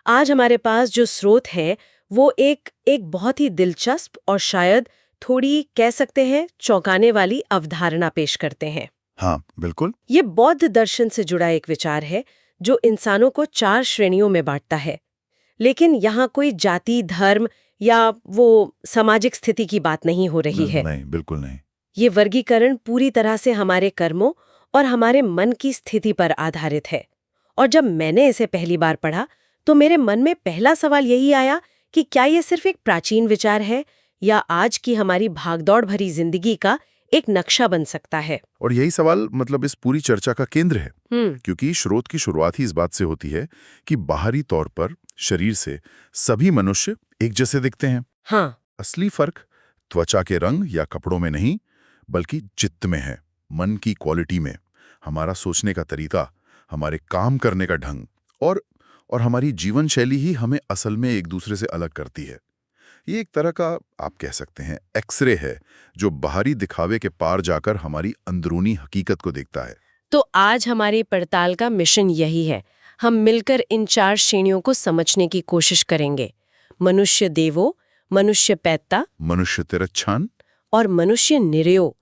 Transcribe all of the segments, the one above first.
आज हमारे पास जो स्रोत है वो एक एक बहुत ही दिलचस्प और शायद थोड़ी कह सकते हैं चौंकाने वाली अवधारणा पेश करते हैं। हाँ, बिल्कुल। ये बौद्ध दर्शन से जुड़ा एक विचार है जो इंसानों को 4 श्रेणियों में बांटता है। लेकिन यहाँ कोई जाति, धर्म या वो सामाजिक स्थिति की बात नहीं हो रही है। नहीं, बिल्कुल नहीं। ये वर्गीकरण पूरी तरह से हमारे कर्मों और हमारे मन की स्थिति पर आधारित है। और जब मैंने इसे पहली बार पढ़ा तो मेरे मन में पहला सवाल यही आया कि क्या ये सिर्फ एक प्राचीन विचार है या आज की हमारी भागदौड़ भरी जिंदगी का एक नक्शा बन सकता है। और यही सवाल मतलब इस पूरी चर्चा का केंद्र है, हम्म। क्योंकि स्रोत की शुरुआत ही इस बात से होती है कि बाहरी तौर पर शरीर से सभी मनुष्य एक जैसे दिखते हैं। हाँ। असली फर्क त्वचा के रंग या कपड़ों में नहीं, बल्कि चित्त में है, मन की क्वालिटी में, हमारा सोचने का तरीका, हमारे काम करने का ढंग और हमारी जीवन शैली ही हमें असल में एक दूसरे से अलग करती है। ये एक तरह का, आप कह सकते हैं, एक्सरे है जो बाहरी दिखावे के पार जाकर हमारी अंदरूनी हकीकत को देखता है। तो आज हमारी पड़ताल का मिशन यही है। हम मिलकर इन 4 श्रेणियों को समझने की कोशिश करेंगे। मनुष्य देवो, मनुष्य पैत्ता, मनुष्य तिरच्छान और मनुष्य निरयो।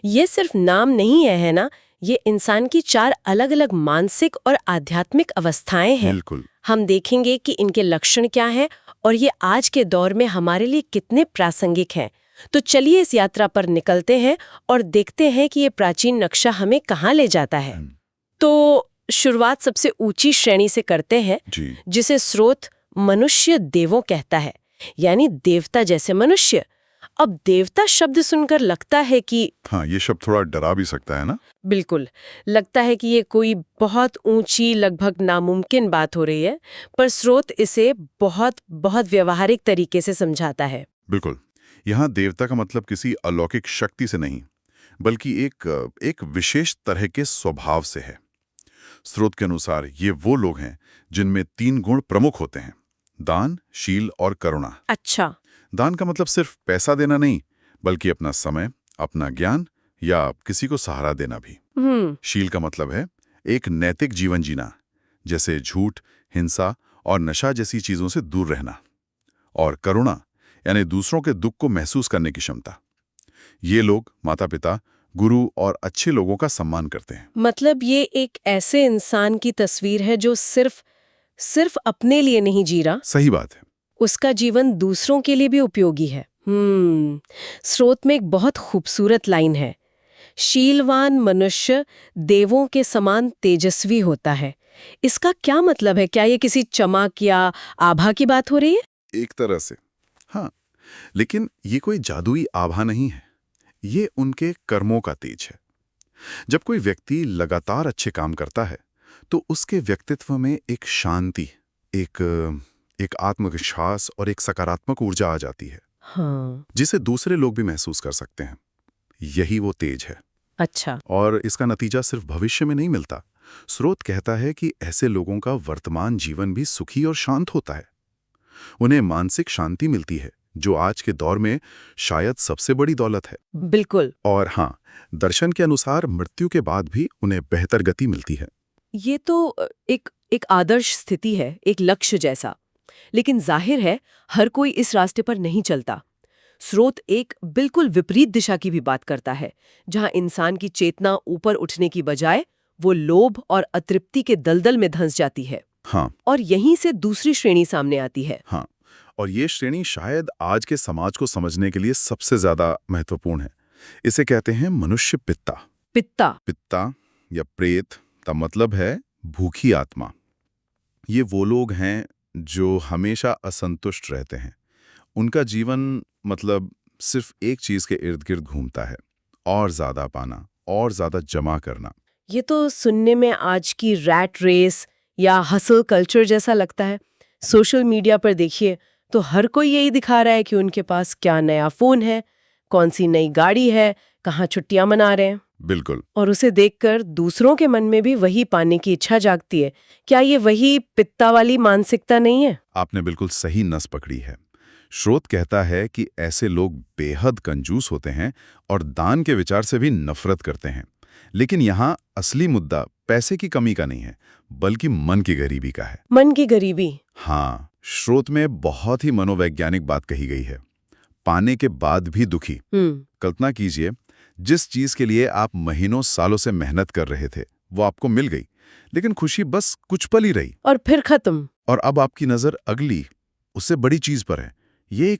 ये सिर्फ नाम नहीं है ना, ये इंसान की 4 अलग-अलग मानसिक और आध्यात्मिक अवस्थाएं हैं। बिल्कुल। हम देखेंगे कि इनके लक्षण क्या हैं और ये आज के दौर में हमारे लिए कितने प्रासंगिक हैं। तो चलिए इस यात्रा पर निकलते हैं और देखते हैं कि ये प्राचीन नक्शा हमें कहाँ ले जाता है। तो शुरुआत सबसे ऊंची श्रेणी से करते हैं, जी। जिसे स्रोत मनुष्य देवों कहता है, यानी देवता जैसे मनुष्य। अब देवता शब्द सुनकर लगता है कि हाँ, ये शब्द थोड़ा डरा भी सकता है ना। बिल्कुल, लगता है कि ये कोई बहुत ऊंची, लगभग नामुमकिन बात हो रही है, पर स्रोत इसे बहुत बहुत व्यवहारिक तरीके से समझाता है। बिल्कुल। यहाँ देवता का मतलब किसी अलौकिक शक्ति से नहीं, बल्कि एक विशेष तरह के स्वभाव से है। स्रोत के अनुसार ये वो लोग हैं जिनमें 3 गुण प्रमुख होते हैं: दान, शील और करुणा। अच्छा। दान का मतलब सिर्फ पैसा देना नहीं, बल्कि अपना समय, अपना ज्ञान या किसी को सहारा देना भी। शील का मतलब है एक नैतिक जीवन जीना, जैसे झूठ, हिंसा और नशा जैसी चीजों से दूर रहना। और करुणा यानी दूसरों के दुख को महसूस करने की क्षमता। ये लोग माता पिता, गुरु और अच्छे लोगों का सम्मान करते हैं। मतलब ये एक ऐसे इंसान की तस्वीर है जो सिर्फ अपने लिए नहीं जी रहा, सही बात है। उसका जीवन दूसरों के लिए भी उपयोगी है। स्रोत में एक बहुत खूबसूरत लाइन है, शीलवान मनुष्य देवों के समान तेजस्वी होता है। इसका क्या मतलब है? क्या ये किसी चमक या आभा की बात हो रही है? एक तरह से हाँ, लेकिन ये कोई जादुई आभा नहीं है। ये उनके कर्मों का तेज है। जब कोई व्यक्ति लगातार अच्छे काम करता है तो उसके व्यक्तित्व में एक शांति, एक आत्मविश्वास और एक सकारात्मक ऊर्जा आ जाती है। हाँ। जिसे दूसरे लोग भी महसूस कर सकते हैं। यही वो तेज है। अच्छा। और इसका नतीजा सिर्फ भविष्य में नहीं मिलता। स्रोत कहता है कि ऐसे लोगों का वर्तमान जीवन भी सुखी और शांत होता है। उन्हें मानसिक शांति मिलती है, जो आज के दौर में शायद सबसे बड़ी दौलत है। बिल्कुल। और हाँ, दर्शन के अनुसार मृत्यु के बाद भी उन्हें बेहतर गति मिलती है। ये तो एक आदर्श स्थिति है, एक लक्ष्य जैसा। लेकिन जाहिर है हर कोई इस रास्ते पर नहीं चलता। स्रोत एक बिल्कुल विपरीत दिशा की भी बात करता है, जहां इंसान की चेतना ऊपर उठने की बजाय वो लोभ और अतृप्ति के दलदल में धंस जाती है। हाँ। और यहीं से दूसरी श्रेणी सामने आती है। हाँ, और ये श्रेणी शायद आज के समाज को समझने के लिए सबसे ज्यादा महत्वपूर्ण है। इसे कहते हैं मनुष्य पित्ता। पित्ता। पित्ता या प्रेत का मतलब है भूखी आत्मा। ये वो लोग हैं जो हमेशा असंतुष्ट रहते हैं। उनका जीवन मतलब सिर्फ एक चीज के इर्द गिर्द घूमता है, और ज्यादा पाना और ज्यादा जमा करना। ये तो सुनने में आज की रैट रेस या हसल कल्चर जैसा लगता है। सोशल मीडिया पर देखिए तो हर कोई यही दिखा रहा है कि उनके पास क्या नया फोन है, कौन सी नई गाड़ी है, कहाँ छुट्टियां मना रहे हैं। बिल्कुल। और उसे देखकर दूसरों के मन में भी वही पाने की इच्छा जागती है। क्या ये वही पित्ता वाली मानसिकता नहीं है? आपने बिल्कुल सही नस पकड़ी है। स्रोत कहता है कि ऐसे लोग बेहद कंजूस होते हैं और दान के विचार से भी नफरत करते हैं। लेकिन यहाँ असली मुद्दा पैसे की कमी का नहीं है, बल्कि मन की गरीबी का है। मन की गरीबी। हाँ, स्रोत में बहुत ही मनोवैज्ञानिक बात कही गई है। पाने के बाद भी दुखी। कल्पना कीजिए, जिस चीज के लिए आप महीनों सालों से मेहनत कर रहे थे वो आपको मिल गई, लेकिन खुशी बस कुछ पल ही रही और फिर खत्म। और अब आपकी नजर अगली, उससे बड़ी चीज पर है। ये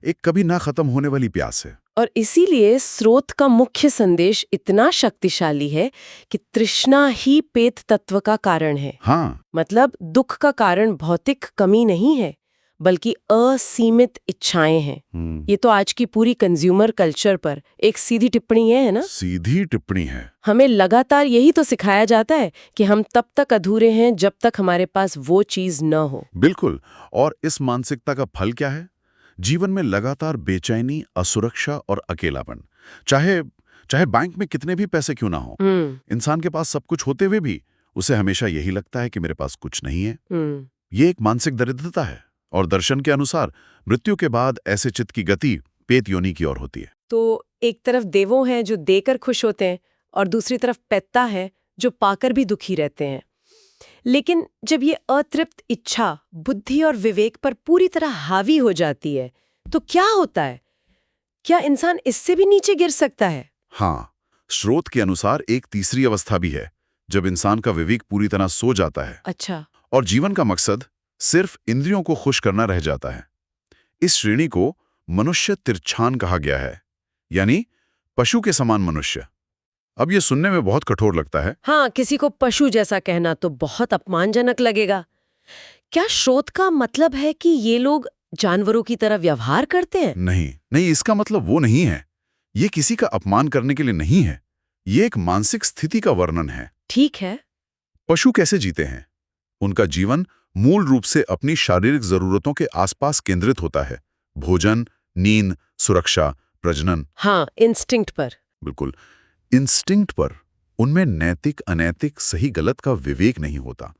एक कभी ना खत्म होने वाली प्यास है। और इसीलिए स्रोत का मुख्य संदेश इतना शक्तिशाली है कि तृष्णा ही पेत तत्व का कारण है। हाँ, मतलब दुख का कारण भौतिक कमी नहीं है, बल्कि असीमित इच्छाएं हैं। ये तो आज की पूरी कंज्यूमर कल्चर पर एक सीधी टिप्पणी है ना? सीधी टिप्पणी है। हमें लगातार यही तो सिखाया जाता है कि हम तब तक अधूरे हैं जब तक हमारे पास वो चीज न हो। बिल्कुल। और इस मानसिकता का फल क्या है? जीवन में लगातार बेचैनी, असुरक्षा और अकेलापन। चाहे बैंक में कितने भी पैसे क्यों ना हो, इंसान के पास सब कुछ होते हुए भी उसे हमेशा यही लगता है कि मेरे पास कुछ नहीं है। ये एक मानसिक दरिद्रता है और दर्शन के अनुसार मृत्यु के बाद ऐसे चित्त की गति पेत योनि की ओर होती है। तो एक तरफ देवों हैं जो देकर खुश होते हैं और दूसरी तरफ पैत्ता है जो पाकर भी दुखी रहते हैं। लेकिन जब ये अतृप्त इच्छा बुद्धि और विवेक पर पूरी तरह हावी हो जाती है तो क्या होता है? क्या इंसान इससे भी नीचे गिर सकता है? हाँ, स्रोत के अनुसार एक तीसरी अवस्था भी है, जब इंसान का विवेक पूरी तरह सो जाता है। अच्छा। और जीवन का मकसद सिर्फ इंद्रियों को खुश करना रह जाता है। इस श्रेणी को मनुष्य तिरछान कहा गया है, यानी पशु के समान मनुष्य। अब यह सुनने में बहुत कठोर लगता है। हाँ, किसी को पशु जैसा कहना तो बहुत अपमानजनक लगेगा। क्या स्रोत का मतलब है कि ये लोग जानवरों की तरह व्यवहार करते हैं? नहीं, इसका मतलब वो नहीं है। ये किसी का अपमान करने के लिए नहीं है। ये एक मानसिक स्थिति का वर्णन है। ठीक है। पशु कैसे जीते हैं? उनका जीवन मूल रूप से अपनी शारीरिक जरूरतों के आसपास केंद्रित होता है। भोजन, नींद, सुरक्षा, प्रजनन। हाँ, इंस्टिंक्ट पर। बिल्कुल, इंस्टिंक्ट पर। उनमें नैतिक अनैतिक सही गलत का विवेक नहीं होता।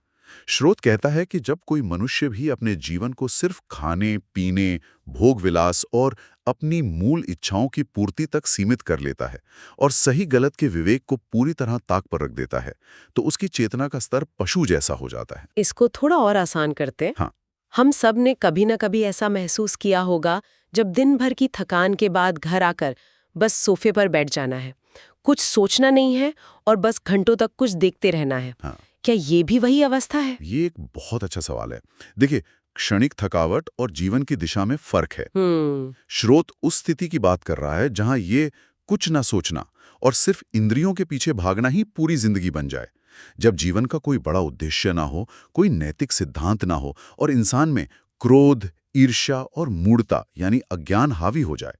स्रोत कहता है कि जब कोई मनुष्य भी अपने जीवन को सिर्फ खाने, पीने, भोग विलास और अपनी मूल इच्छाओं की पूर्ति तक सीमित कर लेता है और सही गलत के विवेक को पूरी तरह ताक पर रख देता है, तो उसकी चेतना का स्तर पशु जैसा हो जाता है। इसको थोड़ा और आसान करते हैं। हाँ। हम सब ने कभी न कभी ऐसा महसूस किया होगा जब दिन भर की थकान के बाद घर आकर बस सोफे पर बैठ जाना है, कुछ सोचना नहीं है और बस घंटों तक कुछ देखते रहना है। हाँ। क्या ये भी वही अवस्था है? ये एक बहुत अच्छा सवाल है। देखिए, क्षणिक थकावट और जीवन की दिशा में फर्क है। स्रोत उस स्थिति की बात कर रहा है जहां ये कुछ ना सोचना और सिर्फ इंद्रियों के पीछे भागना ही पूरी जिंदगी बन जाए। जब जीवन का कोई बड़ा उद्देश्य ना हो, कोई नैतिक सिद्धांत ना हो और इंसान में क्रोध, ईर्ष्या और मूढ़ता यानी अज्ञान हावी हो जाए,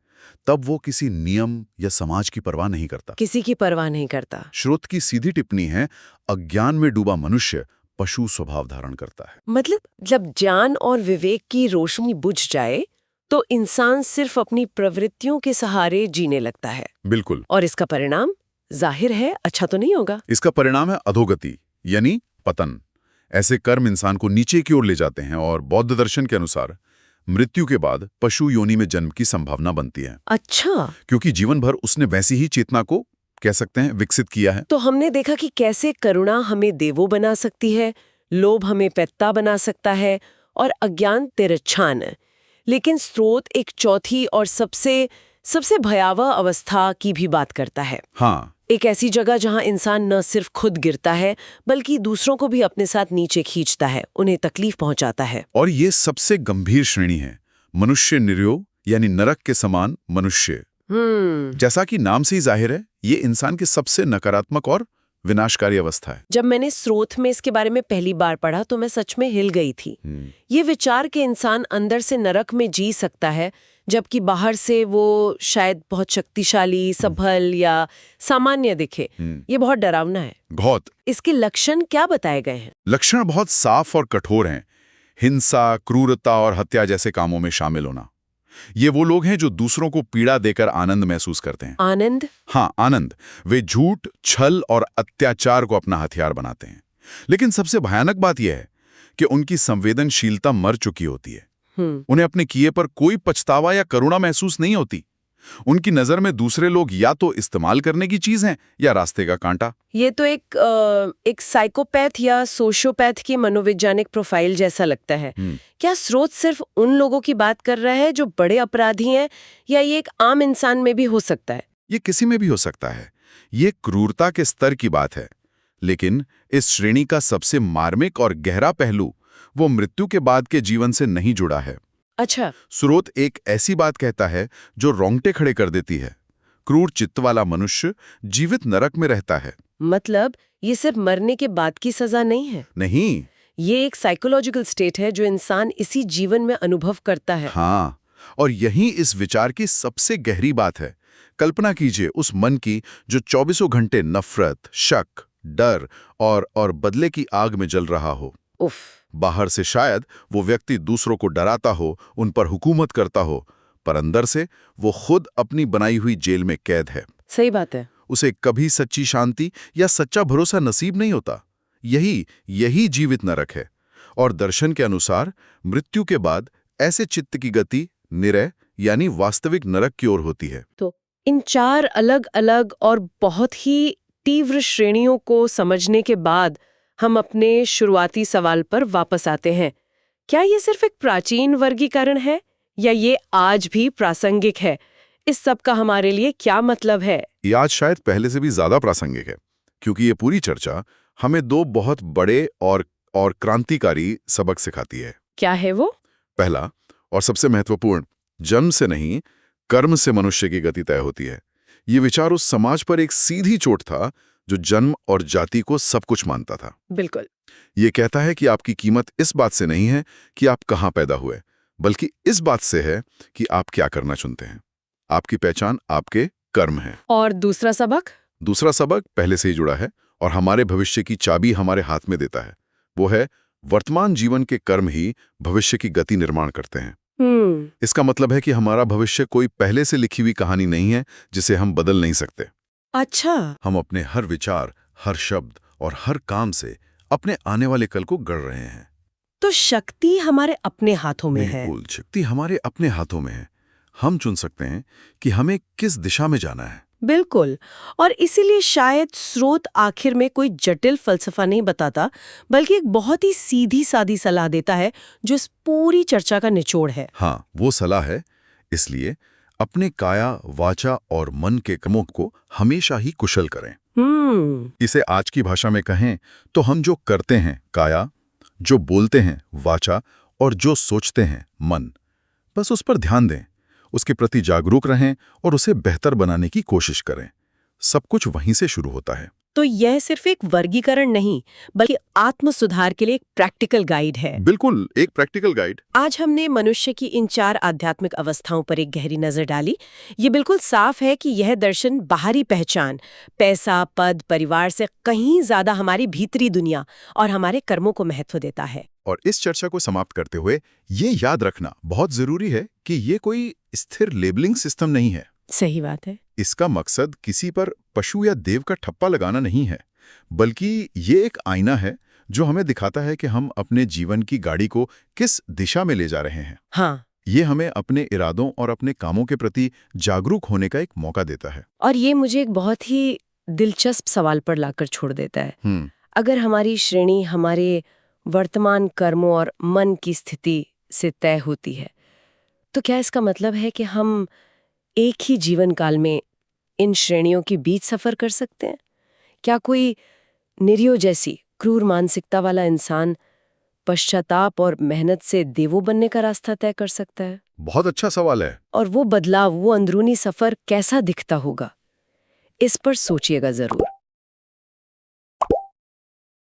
तब वो किसी नियम या समाज की परवाह नहीं करता। किसी की परवाह नहीं करता। स्रोत की सीधी टिप्पणी है, अज्ञान में डूबा मनुष्य पशु स्वभाव धारण करता है। मतलब जब ज्ञान और विवेक की रोशनी बुझ जाए तो इंसान सिर्फ अपनी प्रवृत्तियों के सहारे जीने लगता है। बिल्कुल। और इसका परिणाम जाहिर है अच्छा तो नहीं होगा। इसका परिणाम है अधोगति यानी पतन। ऐसे कर्म इंसान को नीचे की ओर ले जाते हैं और बौद्ध दर्शन के अनुसार मृत्यु के बाद पशु योनि में जन्म की संभावना बनती है। अच्छा। क्योंकि जीवन भर उसने वैसी ही चेतना को, कह सकते हैं, विकसित किया है। तो हमने देखा कि कैसे करुणा हमें देवो बना सकती है, लोभ हमें पैत्ता बना सकता है और अज्ञान तिरछान। लेकिन स्रोत एक चौथी और सबसे भयावह अवस्था की भी बात करता है। हाँ, एक ऐसी जगह जहां इंसान न सिर्फ खुद गिरता है बल्कि दूसरों को भी अपने साथ नीचे खींचता है, उन्हें तकलीफ पहुंचाता है। और ये सबसे गंभीर श्रेणी है, मनुष्य निर्योग यानी नरक के समान मनुष्य। जैसा कि नाम से ही जाहिर है, ये इंसान की सबसे नकारात्मक और विनाशकारी अवस्था है। जब मैंने स्रोत में इसके बारे में पहली बार पढ़ा तो मैं सच में हिल गई थी। ये विचार के इंसान अंदर से नरक में जी सकता है जबकि बाहर से वो शायद बहुत शक्तिशाली, सबल या सामान्य दिखे। ये बहुत डरावना है। बहुत। इसके लक्षण क्या बताए गए हैं? लक्षण बहुत साफ और कठोर हैं। हिंसा, क्रूरता और हत्या जैसे कामों में शामिल होना। ये वो लोग हैं जो दूसरों को पीड़ा देकर आनंद महसूस करते हैं। आनंद? हाँ, आनंद। वे झूठ, छल और अत्याचार को अपना हथियार बनाते हैं। लेकिन सबसे भयानक बात यह है कि उनकी संवेदनशीलता मर चुकी होती है। उन्हें अपने किए पर कोई पछतावा या करुणा महसूस नहीं होती। उनकी नजर में दूसरे लोग या तो इस्तेमाल करने की चीज हैं या रास्ते का कांटा। ये तो एक साइकोपैथ या सोशियोपैथ की मनोवैज्ञानिक प्रोफाइल जैसा लगता है। क्या स्रोत सिर्फ उन लोगों की बात कर रहा है जो बड़े अपराधी हैं, या ये एक आम इंसान में भी हो सकता है? ये किसी में भी हो सकता है। ये क्रूरता के स्तर की बात है। लेकिन इस श्रेणी का सबसे मार्मिक और गहरा पहलू वो मृत्यु के बाद के जीवन से नहीं जुड़ा है। अच्छा। स्रोत एक ऐसी बात कहता है जो रोंगटे खड़े कर देती है। क्रूर चित्त वाला मनुष्य जीवित नरक में रहता है। मतलब ये सिर्फ मरने के बाद की सजा नहीं है? नहीं, ये एक साइकोलॉजिकल स्टेट है जो इंसान इसी जीवन में अनुभव करता है। हाँ, और यही इस विचार की सबसे गहरी बात है। कल्पना कीजिए उस मन की जो 24 घंटे नफरत, शक, डर और बदले की आग में जल रहा हो। उफ। बाहर से शायद वो व्यक्ति दूसरों को डराता हो, उन पर हुकूमत करता हो, पर अंदर से वो खुद अपनी बनाई हुई जेल में कैद है। सही बात है। उसे कभी सच्ची शांति या सच्चा भरोसा नसीब नहीं होता। यही जीवित नरक है। और दर्शन के अनुसार मृत्यु के बाद ऐसे चित्त की गति निरय यानी वास्तविक नरक की ओर होती है। तो इन 4 अलग-अलग और बहुत ही तीव्र श्रेणियों को समझने के बाद हम अपने शुरुआती सवाल पर वापस आते हैं। क्या ये सिर्फ एक प्राचीन वर्गीकरण है या ये आज भी प्रासंगिक है? इस सब का हमारे लिए क्या मतलब है? ये आज शायद पहले से भी ज्यादा प्रासंगिक है, क्योंकि ये पूरी चर्चा हमें 2 बहुत बड़े और क्रांतिकारी सबक सिखाती है। क्या है वो? पहला और सबसे महत्वपूर्ण, जन्म से नहीं, कर्म से मनुष्य की गति तय होती है। ये विचार उस समाज पर एक सीधी चोट था जो जन्म और जाति को सब कुछ मानता था। बिल्कुल। ये कहता है कि आपकी कीमत इस बात से नहीं है कि आप कहाँ पैदा हुए, बल्कि इस बात से है कि आप क्या करना चुनते हैं। आपकी पहचान आपके कर्म है। और दूसरा सबक? दूसरा सबक पहले से ही जुड़ा है और हमारे भविष्य की चाबी हमारे हाथ में देता है। वो है वर्तमान जीवन के कर्म ही भविष्य की गति निर्माण करते हैं। इसका मतलब है कि हमारा भविष्य कोई पहले से लिखी हुई कहानी नहीं है जिसे हम बदल नहीं सकते। अच्छा। हम अपने हर विचार, हर शब्द और हर काम से अपने आने वाले कल को गढ़ रहे हैं। तो शक्ति हमारे अपने हाथों में है। बिल्कुल, शक्ति हमारे अपने हाथों में है। हम चुन सकते हैं कि हमें किस दिशा में जाना है। बिल्कुल। और इसीलिए शायद स्रोत आखिर में कोई जटिल फलसफा नहीं बताता, बल्कि एक बहुत ही सीधी सादी सलाह देता है जो इस पूरी चर्चा का निचोड़ है। हाँ, वो सलाह है, इसलिए अपने काया, वाचा और मन के कर्मों को हमेशा ही कुशल करें। इसे आज की भाषा में कहें तो हम जो करते हैं काया, जो बोलते हैं वाचा और जो सोचते हैं मन, बस उस पर ध्यान दें, उसके प्रति जागरूक रहें और उसे बेहतर बनाने की कोशिश करें। सब कुछ वहीं से शुरू होता है। तो यह सिर्फ एक वर्गीकरण नहीं, बल्कि आत्म सुधार के लिए एक प्रैक्टिकल गाइड है। बिल्कुल, एक प्रैक्टिकल गाइड। आज हमने मनुष्य की इन 4 आध्यात्मिक अवस्थाओं पर एक गहरी नजर डाली। ये बिल्कुल साफ है कि यह दर्शन बाहरी पहचान, पैसा, पद, परिवार से कहीं ज्यादा हमारी भीतरी दुनिया और हमारे कर्मों को महत्व देता है। और इस चर्चा को समाप्त करते हुए ये याद रखना बहुत जरूरी है कि ये कोई स्थिर लेबलिंग सिस्टम नहीं है। सही बात है। इसका मकसद किसी पर पशु या देव का ठप्पा लगाना नहीं है, बल्कि ये एक आईना है जो हमें दिखाता है कि हम अपने जीवन की गाड़ी को किस दिशा में ले जा रहे हैं। हाँ। ये हमें अपने इरादों और अपने कामों के प्रति जागरूक होने का एक मौका देता है। और ये मुझे एक बहुत ही दिलचस्प सवाल पर लाकर छोड़ देता है। अगर हमारी श्रेणी हमारे वर्तमान कर्मों और मन की स्थिति से तय होती है, तो क्या इसका मतलब है कि हम एक ही जीवन काल में इन श्रेणियों के बीच सफर कर सकते हैं? क्या कोई निरियो जैसी क्रूर मानसिकता वाला इंसान पश्चाताप और मेहनत से देवो बनने का रास्ता तय कर सकता है? बहुत अच्छा सवाल है। और वो बदलाव, वो अंदरूनी सफर कैसा दिखता होगा? इस पर सोचिएगा जरूर।